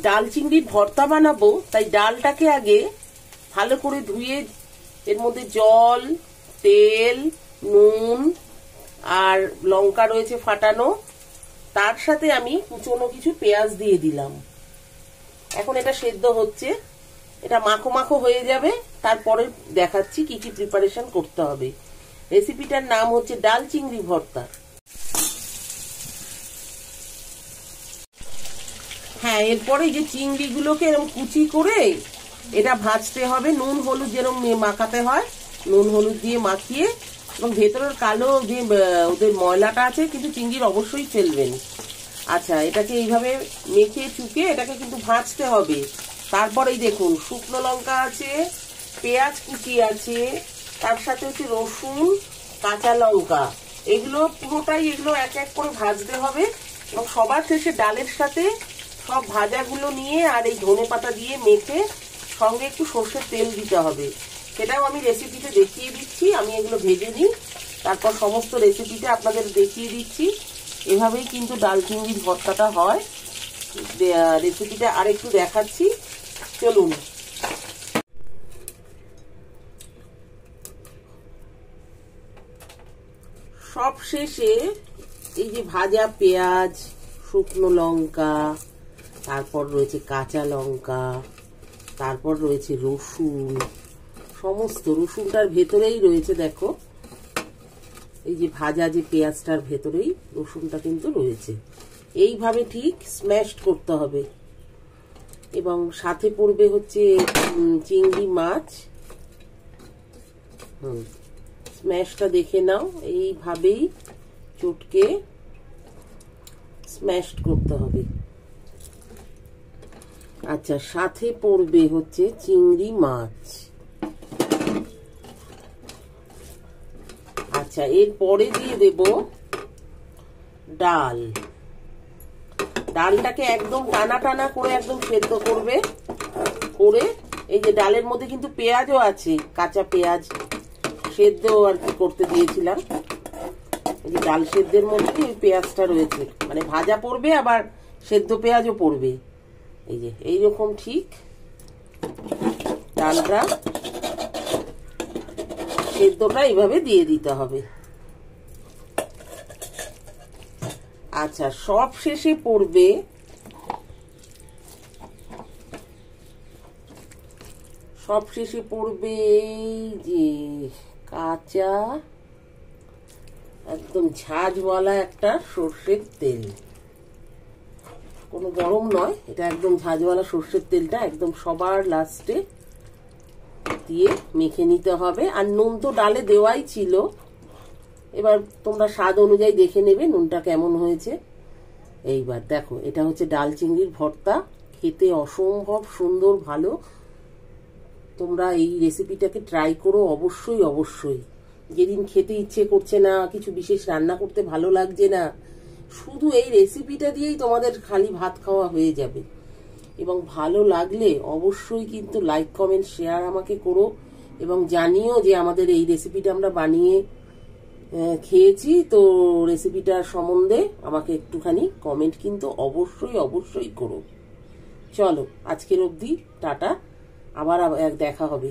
ডাল চিংড়ির ভর্তা বানাবো, তাই ডালটাকে আগে ভালো করে ধুয়ে এর মধ্যে জল, তেল, নুন আর লঙ্কা রয়েছে ফাটানো, তার সাথে আমি কুচনো কিছু পেঁয়াজ দিয়ে দিলাম। এখন এটা সেদ্ধ হচ্ছে, এটা মাখো মাখো হয়ে যাবে, তারপরে দেখাচ্ছি কি কি প্রিপারেশন করতে হবে। রেসিপিটার নাম হচ্ছে ডাল চিংড়ি ভর্তা। হ্যাঁ, এরপরে এই যে চিংড়িগুলোকে এরকম কুচি করে এটা ভাজতে হবে, নুন হলুদ যেরকম মাখাতে হয় নুন হলুদ দিয়ে মাখিয়ে, এবং ভেতরের কালো যে ওদের ময়লাটা আছে কিন্তু চিংড়ির অবশ্যই ফেলবেন। আচ্ছা, এটাকে এইভাবে মেখে চুকে এটাকে কিন্তু ভাজতে হবে। তারপরেই দেখুন শুকনো লঙ্কা আছে, পেঁয়াজ কুচি আছে, তার সাথে হচ্ছে রসুন, কাঁচা লঙ্কা, এগুলো পুরোটাই এগুলো এক এক করে ভাজতে হবে। এবং সবার শেষে ডালের সাথে সব ভাজাগুলো নিয়ে আর এই ধনেপাতা দিয়ে মেখে সঙ্গে একটু সর্ষের তেল দিতে হবে। সেটাও আমি রেসিপিতে দেখিয়ে দিচ্ছি। আমি এগুলো ভেজে নিই, তারপর সমস্ত রেসিপিটা আপনাদের দেখিয়ে দিচ্ছি। এভাবেই কিন্তু ডাল চিংড়ির ভর্তাটা হয়। রেসিপিটা আরেকটু দেখাচ্ছি, চলুন। সব শেষে এই যে ভাজা পেঁয়াজ, শুকনো লঙ্কা, তারপর রয়েছে কাঁচা লঙ্কা, তারপর রয়েছে রসুন, সমস্ত রসুনটার ভেতরেই রয়েছে, দেখো এই যে ভাজা যে পেঁয়াজটার ভেতরেই রসুনটা কিন্তু রয়েছে। এইভাবে ঠিক স্ম্যাশ করতে হবে। এবং সাথে পড়বে হচ্ছে চিংড়ি মাছ। স্ম্যাশটা দেখে নাও, এইভাবেই চটকে স্ম্যাশ করতে হবে। আচ্ছা, সাথে পড়বে হচ্ছে চিংড়ি মাছ। আচ্ছা, এরপরে দিয়ে দেব ডাল। ডালটাকে একদম টানা টানা করে একদম সেদ্ধ করবে। করে এই যে ডালের মধ্যে কিন্তু পেঁয়াজও আছে, কাঁচা পেঁয়াজ সেদ্ধ আর কি করতে দিয়েছিলাম। এই যে ডাল সেদ্ধের মধ্যে ওই পেঁয়াজটা রয়েছে, মানে ভাজা পড়বে আবার সেদ্ধ পেঁয়াজও পড়বে। এই যে এইরকম ঠিক ডালটা সেদ্ধটা এইভাবে দিয়ে দিতে হবে। আচ্ছা, সব শেষে পড়বে যে কাঁচা একদম ঝাঁঝওয়ালা একটা সর্ষের তেল, কোনো গরম নয়, এটা একদম ঝাঁঝওয়ালা সর্ষের তেলটা একদম সবার লাস্টে দিয়ে মেখে নিতে হবে। আর নুন তো ডালে দেওয়াই ছিল, এবার তোমরা স্বাদ অনুযায়ী দেখে নেবে নুনটা কেমন হয়েছে। এইবার দেখো, এটা হচ্ছে ডাল চিংড়ির ভর্তা, খেতে অসম্ভব সুন্দর ভালো। তোমরা এই রেসিপিটাকে ট্রাই করো অবশ্যই অবশ্যই। যেদিন খেতে ইচ্ছে করছে না, কিছু বিশেষ রান্না করতে ভালো লাগছে না, শুধু এই রেসিপিটা দিয়েই তোমাদের খালি ভাত খাওয়া হয়ে যাবে। এবং ভালো লাগলে অবশ্যই কিন্তু লাইক কমেন্ট শেয়ার আমাকে করো, এবং জানিও যে আমাদের এই রেসিপিটা আমরা বানিয়ে খেয়েছি। তো রেসিপিটার সম্বন্ধে আমাকে একটুখানি কমেন্ট কিন্তু অবশ্যই অবশ্যই করো। চলো, আজকের অবধি টাটা, আবার দেখা হবে।